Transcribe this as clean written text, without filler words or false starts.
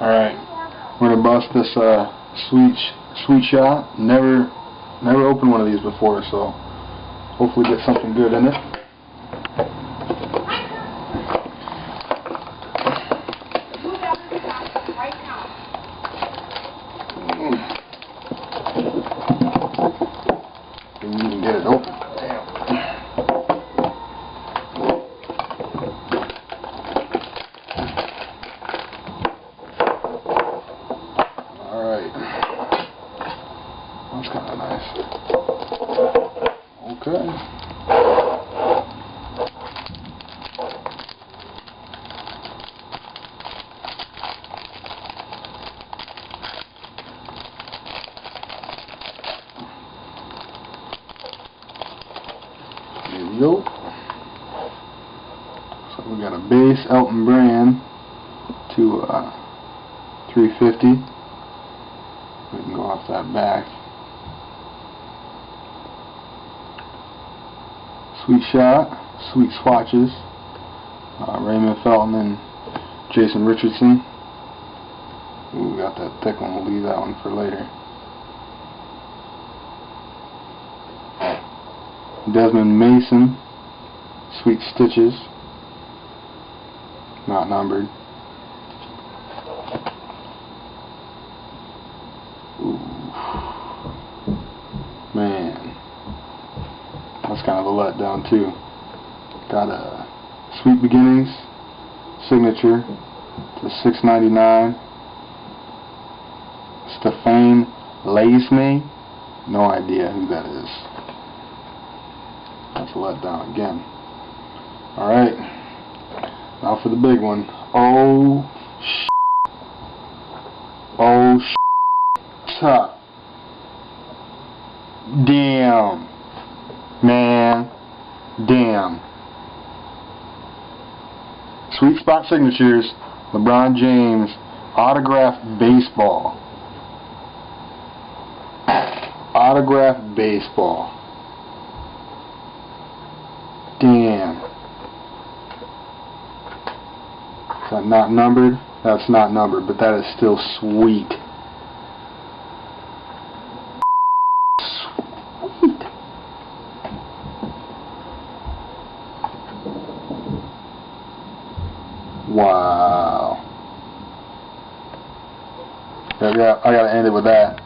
Alright, we're gonna bust this sweet shot. Never opened one of these before, so hopefully get something good in it. Didn't even get it open. Damn. Alright. That's kind of nice. Okay. There we go. So we got a base Elton brand to 350. We can go off that back. Sweet shot, sweet swatches. Raymond, Felton, and Richardson. Ooh, we got that thick one. We'll leave that one for later. Desmond Mason, sweet stitches, not numbered. Ooh, man, that's kind of a letdown too. Got a Sweet Beginnings signature to $6.99. Stephane, Lasme, no idea who that is. That's a letdown again. Alright, now for the big one. Oh shit. Damn. Man. Damn. Sweet Spot Signatures, LeBron James, autographed baseball. Autographed baseball. Damn. Is that not numbered? That's not numbered, but that is still sweet. Sweet. Wow. I gotta end it with that.